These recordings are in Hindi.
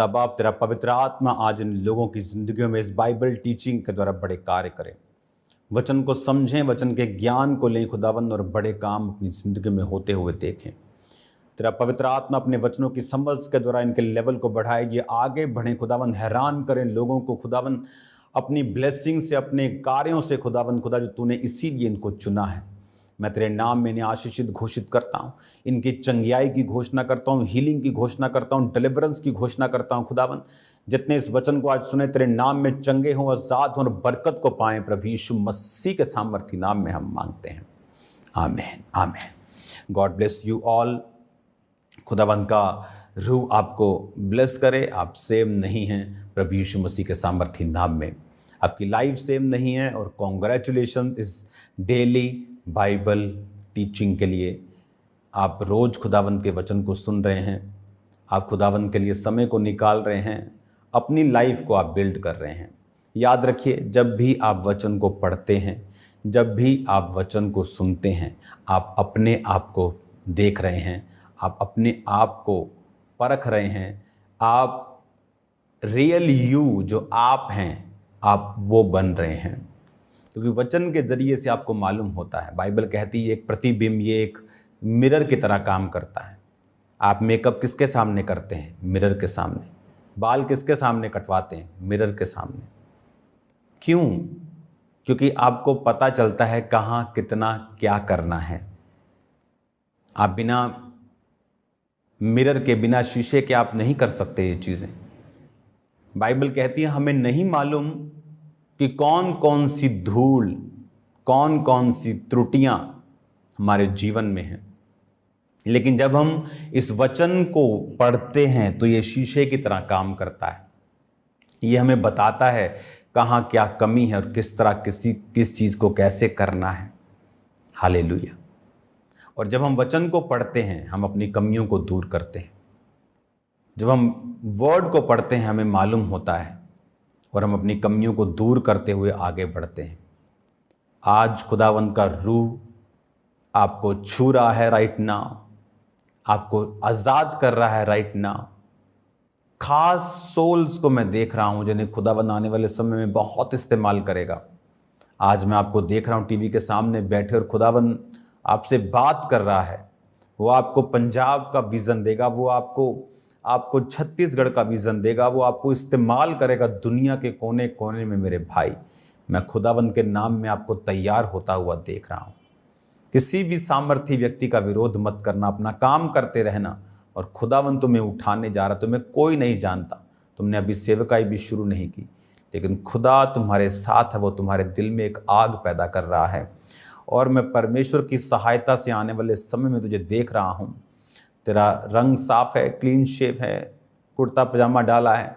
तब आप तेरा पवित्र आत्मा आज इन लोगों की जिंदगियों में इस बाइबल टीचिंग के द्वारा बड़े कार्य करें, वचन को समझें, वचन के ज्ञान को लें खुदावंद, और बड़े काम अपनी ज़िंदगी में होते हुए देखें। तेरा पवित्र आत्मा अपने वचनों की समझ के द्वारा इनके लेवल को बढ़ाए, ये आगे बढ़ें खुदावंद, हैरान करें लोगों को खुदावंद अपनी ब्लेसिंग से, अपने कार्यों से खुदावंद, खुदा जो तूने इसीलिए इनको चुना है। मैं तेरे नाम में इन्हें आशीषित घोषित करता हूँ, इनकी चंगियाई की घोषणा करता हूँ, हीलिंग की घोषणा करता हूँ, डिलीवरेंस की घोषणा करता हूँ खुदावंद। जितने इस वचन को आज सुने तेरे नाम में चंगे हों, आजाद हों और बरकत को पाएं, प्रभु यीशु मसीह के सामर्थी नाम में हम मांगते हैं, आमीन आमीन। God bless you all. खुदावंद का रूह आपको ब्लेस करे। आप सेम नहीं हैं, प्रभु यीशु मसीह के सामर्थी नाम में आपकी लाइफ सेम नहीं है। और कॉन्ग्रेचुलेशन इस डेली बाइबल टीचिंग के लिए। आप रोज़ खुदावंद के वचन को सुन रहे हैं, आप खुदावंद के लिए समय को निकाल रहे हैं, अपनी लाइफ को आप बिल्ड कर रहे हैं। याद रखिए, जब भी आप वचन को पढ़ते हैं, जब भी आप वचन को सुनते हैं, आप अपने आप को देख रहे हैं, आप अपने आप को परख रहे हैं। आप रियल यू जो आप हैं, आप वो बन रहे हैं, क्योंकि वचन के ज़रिए से आपको मालूम होता है। बाइबल कहती है एक प्रतिबिंब, ये एक मिरर की तरह काम करता है। आप मेकअप किसके सामने करते हैं? मिरर के सामने। बाल किसके सामने कटवाते हैं? मिरर के सामने। क्यों? क्योंकि आपको पता चलता है कहाँ कितना क्या करना है। आप बिना मिरर के, बिना शीशे के आप नहीं कर सकते ये चीज़ें। बाइबल कहती है हमें नहीं मालूम कि कौन कौन सी धूल, कौन कौन सी त्रुटियां हमारे जीवन में हैं, लेकिन जब हम इस वचन को पढ़ते हैं तो ये शीशे की तरह काम करता है। ये हमें बताता है कहाँ क्या कमी है और किस तरह किस चीज़ को कैसे करना है। हालेलुया। और जब हम वचन को पढ़ते हैं, हम अपनी कमियों को दूर करते हैं। जब हम वर्ड को पढ़ते हैं, हमें मालूम होता है और हम अपनी कमियों को दूर करते हुए आगे बढ़ते हैं। आज खुदावंद का रूह आपको छू रहा है राइट नाउ, आपको आज़ाद कर रहा है राइट नाउ। खास सोल्स को मैं देख रहा हूं जिन्हें खुदावंद आने वाले समय में बहुत इस्तेमाल करेगा। आज मैं आपको देख रहा हूं टीवी के सामने बैठे और खुदावंद आपसे बात कर रहा है। वो आपको पंजाब का विज़न देगा, वो आपको छत्तीसगढ़ का विज़न देगा, वो आपको इस्तेमाल करेगा दुनिया के कोने कोने में। मेरे भाई, मैं खुदावंद के नाम में आपको तैयार होता हुआ देख रहा हूँ। किसी भी सामर्थी व्यक्ति का विरोध मत करना, अपना काम करते रहना। और खुदावंद तुम्हें उठाने जा रहा। तुम्हें कोई नहीं जानता, तुमने अभी सेवकाई भी शुरू नहीं की, लेकिन खुदा तुम्हारे साथ है। वो तुम्हारे दिल में एक आग पैदा कर रहा है। और मैं परमेश्वर की सहायता से आने वाले समय में तुझे देख रहा हूँ। तेरा रंग साफ है, क्लीन शेव है, कुर्ता पजामा डाला है।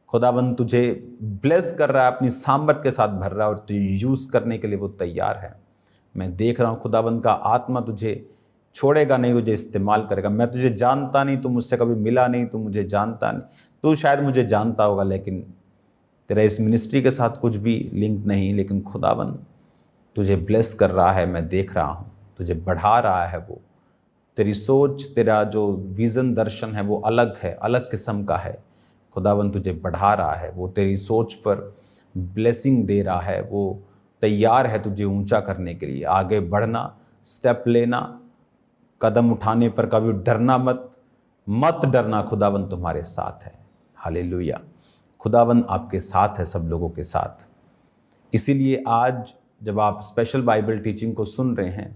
खुदावंद तुझे ब्लेस कर रहा है, अपनी सामर्थ के साथ भर रहा है और तुझे यूज़ करने के लिए वो तैयार है। मैं देख रहा हूँ खुदावंद का आत्मा तुझे छोड़ेगा नहीं, तुझे इस्तेमाल करेगा। मैं तुझे जानता नहीं, तू मुझसे कभी मिला नहीं, तू मुझे जानता नहीं। तू शायद मुझे जानता होगा, लेकिन तेरा इस मिनिस्ट्री के साथ कुछ भी लिंक नहीं, लेकिन खुदावंद तुझे ब्लेस कर रहा है। मैं देख रहा हूँ, तुझे बढ़ा रहा है। वो तेरी सोच, तेरा जो विज़न दर्शन है वो अलग है, अलग किस्म का है। खुदावंद तुझे बढ़ा रहा है, वो तेरी सोच पर ब्लेसिंग दे रहा है। वो तैयार है तुझे ऊंचा करने के लिए। आगे बढ़ना, स्टेप लेना, कदम उठाने पर कभी डरना मत डरना। खुदावंद तुम्हारे साथ है। हालेलुया। खुदावंद आपके साथ है, सब लोगों के साथ। इसीलिए आज जब आप स्पेशल बाइबल टीचिंग को सुन रहे हैं,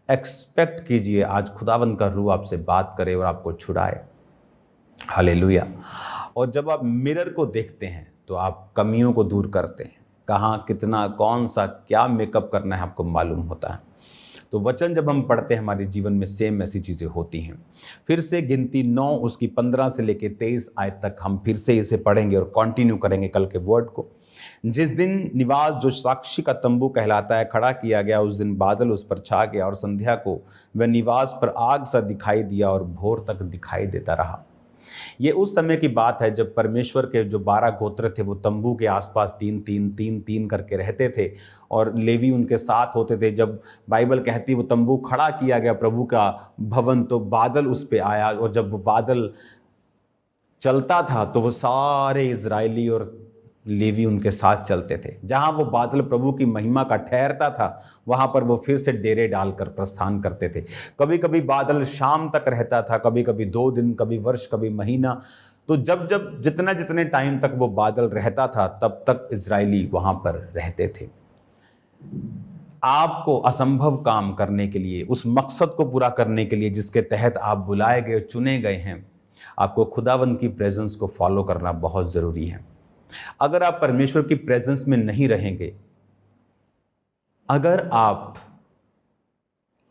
एक्सपेक्ट कीजिए आज खुदावंद का रूह आपसे बात करे और आपको छुड़ाए। हालेलुया। और जब आप मिरर को देखते हैं तो आप कमियों को दूर करते हैं। कहाँ कितना, कौन सा, क्या मेकअप करना है आपको मालूम होता है। तो वचन जब हम पढ़ते हैं, हमारे जीवन में सेम ऐसी चीज़ें होती हैं। फिर से गिनती 9 उसकी 15 से लेकर 23 आयत तक हम फिर से इसे पढ़ेंगे और कंटिन्यू करेंगे कल के वर्ड को। जिस दिन निवास जो साक्षी का तंबू कहलाता है खड़ा किया गया, उस दिन बादल उस पर छा गया और संध्या को वह निवास पर आग सा दिखाई दिया और भोर तक दिखाई देता रहा। ये उस समय की बात है जब परमेश्वर के जो 12 गोत्र थे वो तंबू के आसपास 3-3 करके रहते थे और लेवी उनके साथ होते थे। जब बाइबल कहती है वो तंबू खड़ा किया गया प्रभु का भवन, तो बादल उस पे आया और जब वो बादल चलता था तो वो सारे इजरायली और लेवी उनके साथ चलते थे। जहां वो बादल प्रभु की महिमा का ठहरता था, वहां पर वो फिर से डेरे डालकर प्रस्थान करते थे। कभी कभी बादल शाम तक रहता था, कभी कभी 2 दिन, कभी वर्ष, कभी महीना। तो जब जब जितना जितने टाइम तक वो बादल रहता था, तब तक इजरायली वहां पर रहते थे। आपको असंभव काम करने के लिए, उस मकसद को पूरा करने के लिए जिसके तहत आप बुलाए गए, चुने गए हैं, आपको खुदावंद की प्रेजेंस को फॉलो करना बहुत जरूरी है। अगर आप परमेश्वर की प्रेजेंस में नहीं रहेंगे, अगर आप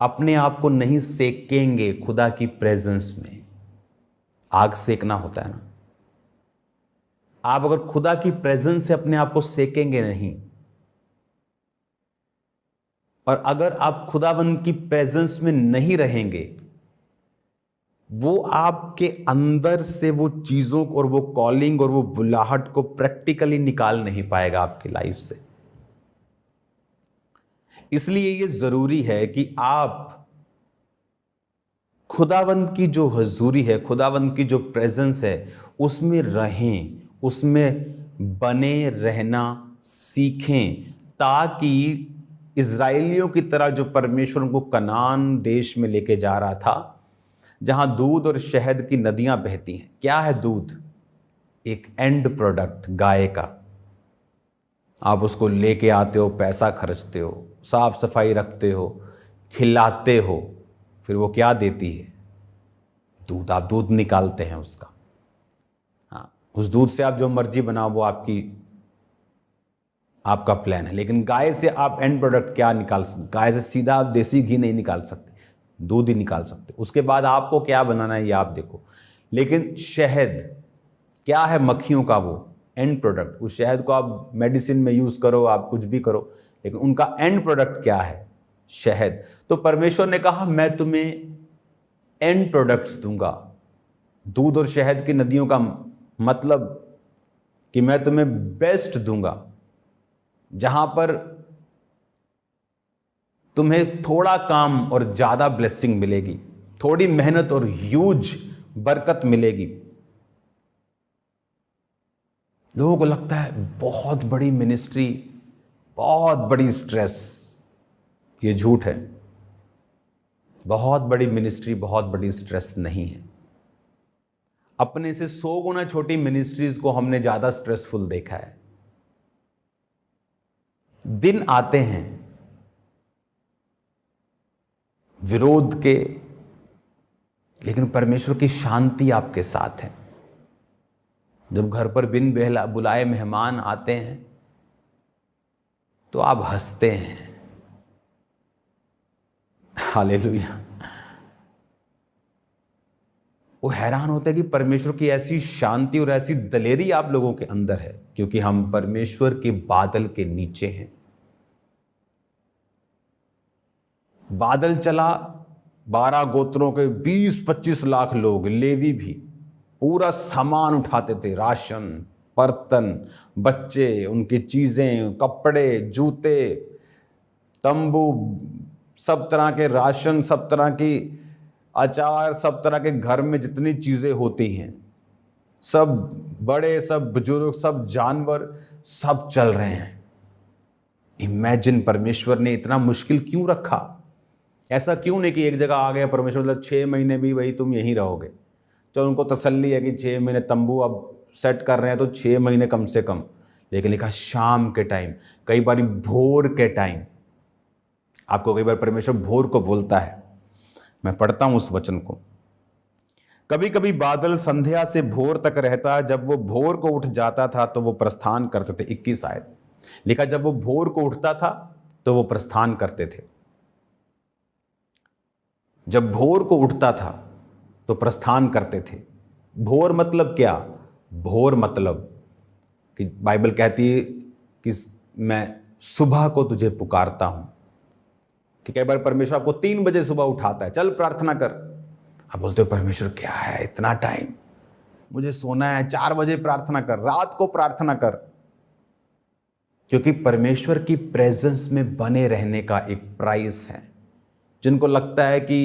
अपने आप को नहीं सेकेंगे खुदा की प्रेजेंस में, आग सेकना होता है ना, आप अगर खुदा की प्रेजेंस से अपने आप को सेकेंगे नहीं, और अगर आप खुदावंद की प्रेजेंस में नहीं रहेंगे, वो आपके अंदर से वो चीजों को और वो कॉलिंग और वो बुलाहट को प्रैक्टिकली निकाल नहीं पाएगा आपकी लाइफ से। इसलिए ये जरूरी है कि आप खुदावंद की जो हजूरी है, खुदावंद की जो प्रेजेंस है, उसमें रहें, उसमें बने रहना सीखें, ताकि इजराइलियों की तरह जो परमेश्वर उनको कनान देश में लेके जा रहा था, जहां दूध और शहद की नदियां बहती हैं। क्या है दूध? एक एंड प्रोडक्ट गाय का। आप उसको लेके आते हो, पैसा खर्चते हो, साफ सफाई रखते हो, खिलाते हो, फिर वो क्या देती है? दूध। आप दूध निकालते हैं उसका। हाँ, उस दूध से आप जो मर्जी बनाओ, वो आपका प्लान है। लेकिन गाय से आप एंड प्रोडक्ट क्या निकाल सकते? गाय से सीधा आप देसी घी नहीं निकाल सकते, दूध ही निकाल सकते। उसके बाद आपको क्या बनाना है ये आप देखो। लेकिन शहद क्या है? मक्खियों का वो एंड प्रोडक्ट। उस शहद को आप मेडिसिन में यूज करो, आप कुछ भी करो, लेकिन उनका एंड प्रोडक्ट क्या है? शहद। तो परमेश्वर ने कहा मैं तुम्हें एंड प्रोडक्ट्स दूंगा। दूध और शहद की नदियों का मतलब कि मैं तुम्हें बेस्ट दूंगा, जहां पर तुम्हें थोड़ा काम और ज्यादा ब्लेसिंग मिलेगी, थोड़ी मेहनत और ह्यूज बरकत मिलेगी। लोगों को लगता है बहुत बड़ी मिनिस्ट्री, बहुत बड़ी स्ट्रेस। ये झूठ है। बहुत बड़ी मिनिस्ट्री बहुत बड़ी स्ट्रेस नहीं है। अपने से 100 गुना छोटी मिनिस्ट्रीज को हमने ज्यादा स्ट्रेसफुल देखा है। दिन आते हैं विरोध के, लेकिन परमेश्वर की शांति आपके साथ है। जब घर पर बिन बुलाए मेहमान आते हैं तो आप हंसते हैं। हालेलुया। वो हैरान होता है कि परमेश्वर की ऐसी शांति और ऐसी दलेरी आप लोगों के अंदर है, क्योंकि हम परमेश्वर के बादल के नीचे हैं। बादल चला, 12 गोत्रों के 20-25 लाख लोग, लेवी भी पूरा सामान उठाते थे, राशन, बर्तन, बच्चे, उनकी चीजें, कपड़े, जूते, तंबू, सब तरह के राशन, सब तरह की अचार, सब तरह के घर में जितनी चीजें होती हैं, सब बड़े, सब बुजुर्ग, सब जानवर, सब चल रहे हैं। इमेजिन, परमेश्वर ने इतना मुश्किल क्यों रखा? ऐसा क्यों नहीं कि एक जगह आ गया परमेश्वर, मतलब 6 महीने भी वही तुम यहीं रहोगे। तो उनको तसल्ली है कि 6 महीने तंबू अब सेट कर रहे हैं तो 6 महीने कम से कम। लेकिन लिखा शाम के टाइम, कई बार भोर के टाइम। आपको कई बार परमेश्वर भोर को बोलता है। मैं पढ़ता हूं उस वचन को। कभी कभी बादल संध्या से भोर तक रहता, जब वो भोर को उठ जाता था तो वो प्रस्थान करते थे। 21 आयत लिखा, जब वो भोर को उठता था तो वो प्रस्थान करते थे। जब भोर को उठता था तो प्रस्थान करते थे। भोर मतलब क्या? भोर मतलब कि बाइबल कहती है कि मैं सुबह को तुझे पुकारता हूं। कि कई बार परमेश्वर आपको 3 बजे सुबह उठाता है, चल प्रार्थना कर। आप बोलते हो परमेश्वर क्या है इतना टाइम, मुझे सोना है, 4 बजे प्रार्थना कर, रात को प्रार्थना कर। क्योंकि परमेश्वर की प्रेजेंस में बने रहने का एक प्राइस है। जिनको लगता है कि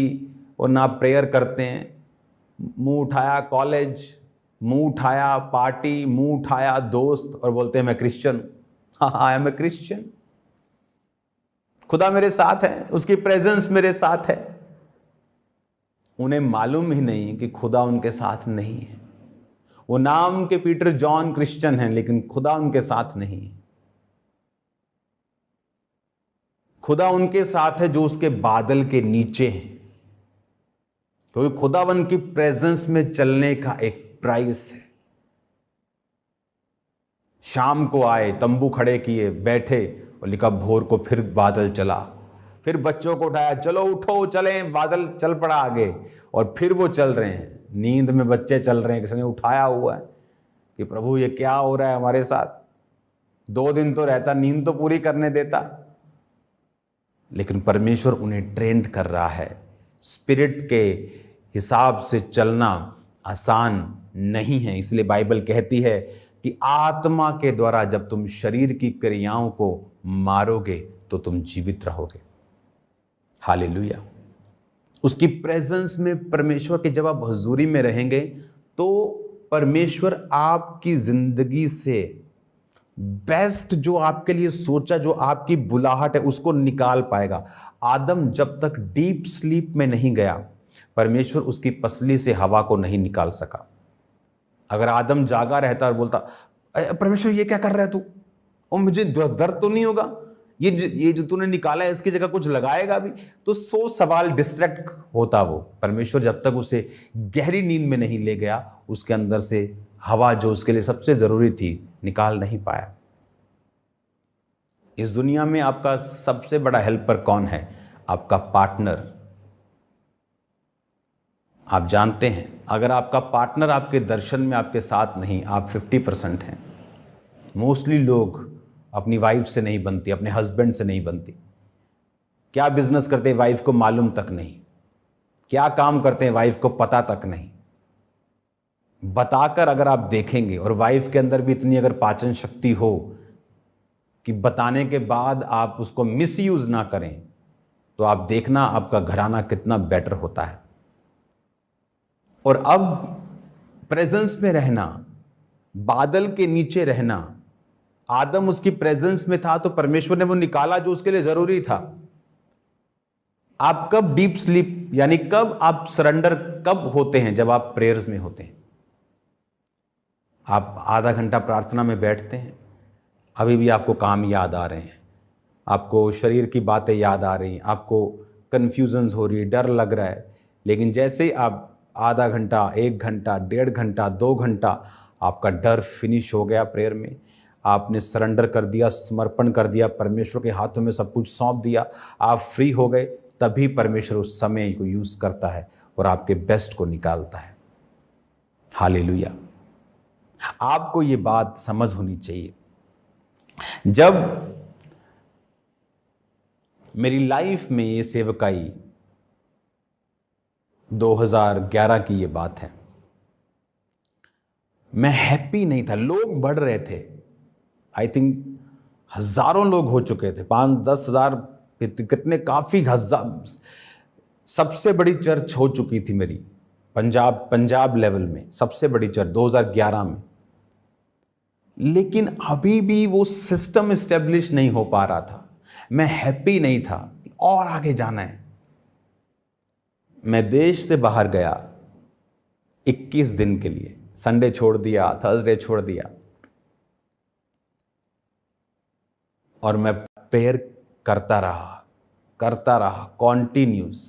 वो ना प्रेयर करते हैं, मुंह उठाया कॉलेज, मुंह उठाया पार्टी, मुंह उठाया दोस्त और बोलते हैं मैं क्रिश्चियन। हाँ, आई एम ए क्रिश्चियन। खुदा मेरे साथ है, उसकी प्रेजेंस मेरे साथ है। उन्हें मालूम ही नहीं कि खुदा उनके साथ नहीं है। वो नाम के पीटर जॉन क्रिश्चियन हैं, लेकिन खुदा उनके साथ नहीं है। खुदा उनके साथ है जो उसके बादल के नीचे हैं, क्योंकि खुदावन की प्रेजेंस में चलने का एक प्राइस है। शाम को आए, तंबू खड़े किए, बैठे और लिखा भोर को फिर बादल चला। फिर बच्चों को उठाया, चलो उठो चलें, बादल चल पड़ा आगे, और फिर वो चल रहे हैं। नींद में बच्चे चल रहे हैं, किसी ने उठाया हुआ है कि प्रभु ये क्या हो रहा है हमारे साथ। 2 दिन तो रहता, नींद तो पूरी करने देता। लेकिन परमेश्वर उन्हें ट्रेंड कर रहा है। स्पिरिट के हिसाब से चलना आसान नहीं है। इसलिए बाइबल कहती है कि आत्मा के द्वारा जब तुम शरीर की क्रियाओं को मारोगे तो तुम जीवित रहोगे। हालेलुया। उसकी प्रेजेंस में, परमेश्वर के जब आप हुजूरी में रहेंगे तो परमेश्वर आपकी जिंदगी से बेस्ट जो आपके लिए सोचा, जो आपकी बुलाहट है, उसको निकाल पाएगा। आदम जब तक डीप स्लीप में नहीं गया, परमेश्वर उसकी पसली से हवा को नहीं निकाल सका। अगर आदम जागा रहता और बोलता परमेश्वर ये क्या कर रहा है तू, और मुझे दर्द तो नहीं होगा, ये जो तूने निकाला है इसकी जगह कुछ लगाएगा भी, तो 100 सवाल डिस्ट्रैक्ट होता वो। परमेश्वर जब तक उसे गहरी नींद में नहीं ले गया, उसके अंदर से हवा जो उसके लिए सबसे जरूरी थी निकाल नहीं पाया। इस दुनिया में आपका सबसे बड़ा हेल्पर कौन है? आपका पार्टनर। आप जानते हैं, अगर आपका पार्टनर आपके दर्शन में आपके साथ नहीं, आप 50% हैं। मोस्टली लोग अपनी वाइफ से नहीं बनती, अपने हस्बैंड से नहीं बनती। क्या बिजनेस करते हैं वाइफ को मालूम तक नहीं, क्या काम करते हैं वाइफ को पता तक नहीं। बताकर अगर आप देखेंगे, और वाइफ के अंदर भी इतनी अगर पाचन शक्ति हो कि बताने के बाद आप उसको मिसयूज ना करें, तो आप देखना आपका घराना कितना बेटर होता है। और अब प्रेजेंस में रहना, बादल के नीचे रहना, आदम उसकी प्रेजेंस में था तो परमेश्वर ने वो निकाला जो उसके लिए जरूरी था। आप कब डीप स्लीप, यानी कब आप सरेंडर कब होते हैं? जब आप प्रेयर्स में होते हैं। आप आधा घंटा प्रार्थना में बैठते हैं, अभी भी आपको काम याद आ रहे हैं, आपको शरीर की बातें याद आ रही हैं, आपको कन्फ्यूजन्स हो रही है, डर लग रहा है। लेकिन जैसे ही आप आधा घंटा, 1 घंटा, 1.5 घंटा, 2 घंटा, आपका डर फिनिश हो गया प्रेयर में, आपने सरेंडर कर दिया, समर्पण कर दिया, परमेश्वर के हाथों में सब कुछ सौंप दिया, आप फ्री हो गए, तभी परमेश्वर उस समय को यूज़ करता है और आपके बेस्ट को निकालता है। हालेलुया। आपको ये बात समझ होनी चाहिए। जब मेरी लाइफ में ये सेवकाई 2011 की ये बात है, मैं हैप्पी नहीं था। लोग बढ़ रहे थे, आई थिंक हजारों लोग हो चुके थे, 5-10 हज़ार, कितने, काफ़ी हजार। सबसे बड़ी चर्च हो चुकी थी मेरी पंजाब लेवल में, सबसे बड़ी चर्च 2011 में। लेकिन अभी भी वो सिस्टम इस्टेब्लिश नहीं हो पा रहा था। मैं हैप्पी नहीं था, और आगे जाना है। मैं देश से बाहर गया 21 दिन के लिए, संडे छोड़ दिया, थर्सडे छोड़ दिया, और मैं प्रेयर करता रहा कॉन्टिन्यूस।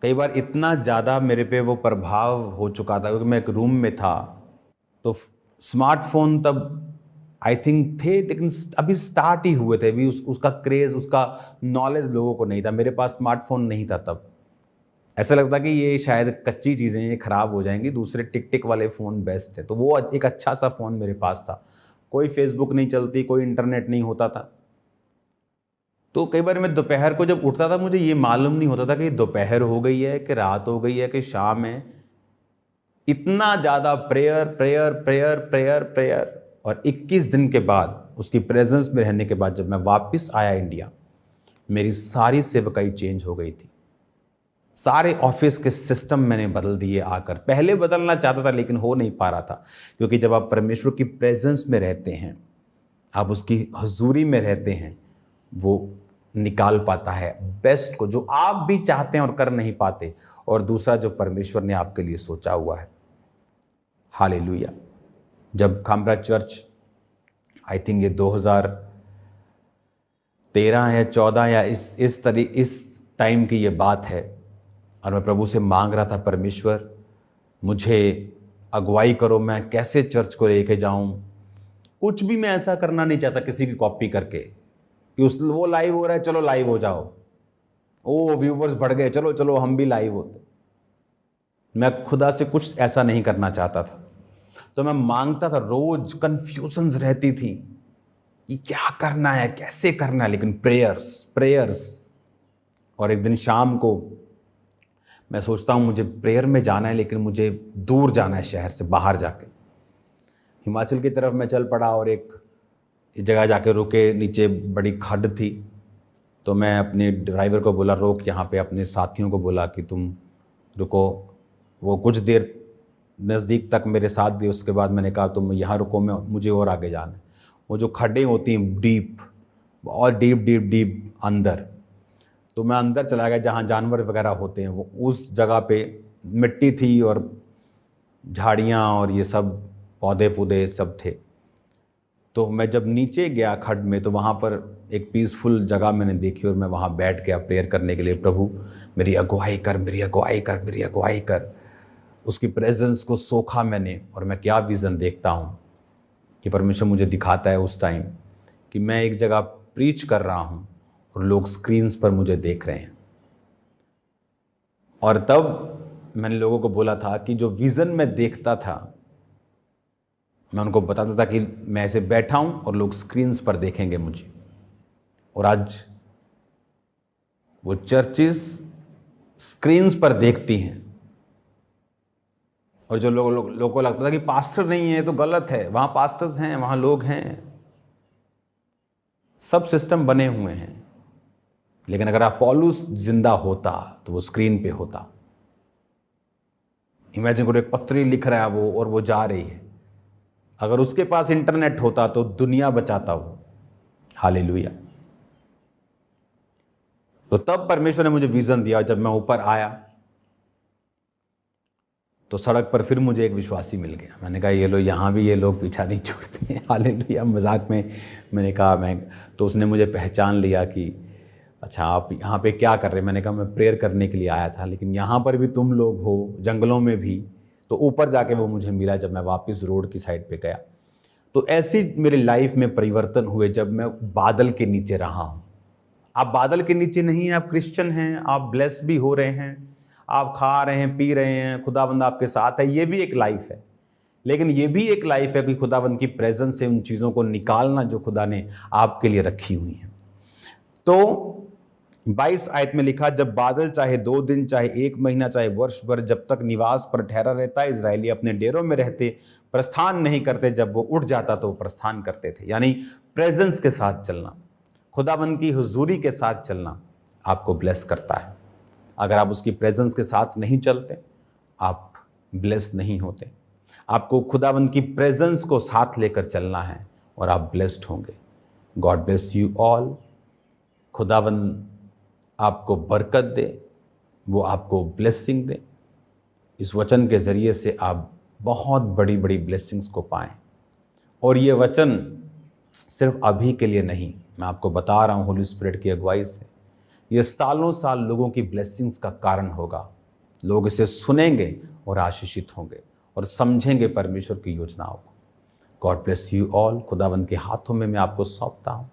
कई बार इतना ज़्यादा मेरे पे वो प्रभाव हो चुका था, क्योंकि मैं एक रूम में था, तो स्मार्टफोन तब आई थिंक थे, लेकिन अभी स्टार्ट ही हुए थे, अभी उसका क्रेज़, उसका नॉलेज लोगों को नहीं था। मेरे पास स्मार्टफोन नहीं था तब। ऐसा लगता कि ये शायद कच्ची चीज़ें, ये ख़राब हो जाएंगी, दूसरे टिक वाले फ़ोन बेस्ट है। तो वो एक अच्छा सा फ़ोन मेरे पास था। कोई फेसबुक नहीं चलती, कोई इंटरनेट नहीं होता था। तो कई बार मैं दोपहर को जब उठता था, मुझे ये मालूम नहीं होता था कि दोपहर हो गई है कि रात हो गई है कि शाम है। इतना ज़्यादा प्रेयर। और 21 दिन के बाद, उसकी प्रेजेंस में रहने के बाद, जब मैं वापस आया इंडिया, मेरी सारी सेवकाई चेंज हो गई थी। सारे ऑफिस के सिस्टम मैंने बदल दिए आकर। पहले बदलना चाहता था लेकिन हो नहीं पा रहा था, क्योंकि जब आप परमेश्वर की प्रेजेंस में रहते हैं, आप उसकी हजूरी में रहते हैं, वो निकाल पाता है बेस्ट को, जो आप भी चाहते हैं और कर नहीं पाते, और दूसरा जो परमेश्वर ने आपके लिए सोचा हुआ है। हालेलुया। जब खामरा चर्च, आई थिंक ये 2013 या 14 या इस टाइम की ये बात है, और मैं प्रभु से मांग रहा था, परमेश्वर मुझे अगुवाई करो, मैं कैसे चर्च को लेके जाऊं। कुछ भी मैं ऐसा करना नहीं चाहता किसी की कॉपी करके कि वो लाइव हो रहा है, चलो लाइव हो जाओ, ओ व्यूवर्स बढ़ गए, चलो चलो हम भी लाइव होते। मैं खुदा से कुछ ऐसा नहीं करना चाहता था। तो मैं मांगता था, रोज कंफ्यूजन्स रहती थी कि क्या करना है, कैसे करना है, लेकिन प्रेयर्स। और एक दिन शाम को मैं सोचता हूँ मुझे प्रेयर में जाना है, लेकिन मुझे दूर जाना है, शहर से बाहर जाके। हिमाचल की तरफ मैं चल पड़ा और एक जगह जाके रुके, नीचे बड़ी खड्ड थी। तो मैं अपने ड्राइवर को बोला, रोक यहाँ पे। अपने साथियों को बोला कि तुम रुको। वो कुछ देर नज़दीक तक मेरे साथ दिए। उसके बाद मैंने कहा तुम यहाँ रुको, मुझे और आगे जाना है। वो जो खड्डें होती हैं डीप, और डीप अंदर, तो मैं अंदर चला गया जहाँ जानवर वगैरह होते हैं। वो उस जगह पे मिट्टी थी और झाड़ियाँ और ये सब पौधे पौधे सब थे। तो मैं जब नीचे गया खड्ड में, तो वहाँ पर एक पीसफुल जगह मैंने देखी, और मैं वहाँ बैठ गया प्रेयर करने के लिए। प्रभु मेरी अगुवाई कर, मेरी अगुवाई कर, मेरी अगुवाई कर। उसकी प्रेजेंस को सोखा मैंने, और मैं क्या विज़न देखता हूँ कि परमेश्वर मुझे दिखाता है उस टाइम कि मैं एक जगह प्रीच कर रहा हूँ और लोग स्क्रीन्स पर मुझे देख रहे हैं। और तब मैंने लोगों को बोला था कि जो विज़न मैं देखता था, मैं उनको बताता था कि मैं ऐसे बैठा हूँ और लोग स्क्रीन्स पर देखेंगे मुझे। और आज वो चर्चेस स्क्रीन्स पर देखती हैं, और जो लोगों को लगता था कि पास्टर नहीं है तो गलत है, वहाँ पास्टर्स हैं, वहाँ लोग हैं, सब सिस्टम बने हुए हैं। लेकिन अगर आप पौलुस जिंदा होता तो वो स्क्रीन पे होता। इमेजिन करो, एक पत्री लिख रहा है वो, और वो जा रही है। अगर उसके पास इंटरनेट होता तो दुनिया बचाता वो। हालेलुया। तो तब परमेश्वर ने मुझे विजन दिया। जब मैं ऊपर आया तो सड़क पर फिर मुझे एक विश्वासी मिल गया। मैंने कहा ये लो, यहाँ भी ये लोग पीछा नहीं छोड़ते हैं। हालेलुया। मजाक में मैंने कहा तो उसने मुझे पहचान लिया कि अच्छा आप यहाँ पे क्या कर रहे हैं। मैंने कहा मैं प्रेयर करने के लिए आया था, लेकिन यहाँ पर भी तुम लोग हो, जंगलों में भी। तो ऊपर जाके वो मुझे मिला जब मैं वापस रोड की साइड पे गया। तो ऐसी मेरी लाइफ में परिवर्तन हुए जब मैं बादल के नीचे रहा हूँ। आप बादल के नीचे नहीं हैं, आप क्रिश्चियन हैं, आप ब्लेस भी हो रहे हैं, आप खा रहे हैं, पी रहे हैं, खुदाबंद आपके साथ है। ये भी एक लाइफ है, लेकिन ये भी एक लाइफ है कि खुदाबंद की प्रेजेंस से उन चीज़ों को निकालना जो खुदा ने आपके लिए रखी हुई हैं। तो 22 आयत में लिखा, जब बादल चाहे 2 दिन, चाहे 1 महीना, चाहे वर्ष भर जब तक निवास पर ठहरा रहता, इजरायली अपने डेरों में रहते, प्रस्थान नहीं करते। जब वो उठ जाता तो वो प्रस्थान करते थे। यानी प्रेजेंस के साथ चलना, खुदाबंद की हुजूरी के साथ चलना आपको ब्लेस करता है। अगर आप उसकी प्रेजेंस के साथ नहीं चलते, आप ब्लेस नहीं होते। आपको खुदाबंद की प्रेजेंस को साथ लेकर चलना है और आप ब्लेस्ड होंगे। God bless you all. खुदाबंद आपको बरकत दे, वो आपको ब्लेसिंग दे। इस वचन के ज़रिए से आप बहुत बड़ी बड़ी ब्लेसिंग्स को पाएं। और ये वचन सिर्फ अभी के लिए नहीं, मैं आपको बता रहा हूँ होली स्पिरिट की अगुवाई से, ये सालों साल लोगों की ब्लेसिंग्स का कारण होगा। लोग इसे सुनेंगे और आशीषित होंगे और समझेंगे परमेश्वर की योजनाओं को। God bless you all. खुदावंद के हाथों में मैं आपको सौंपता हूँ।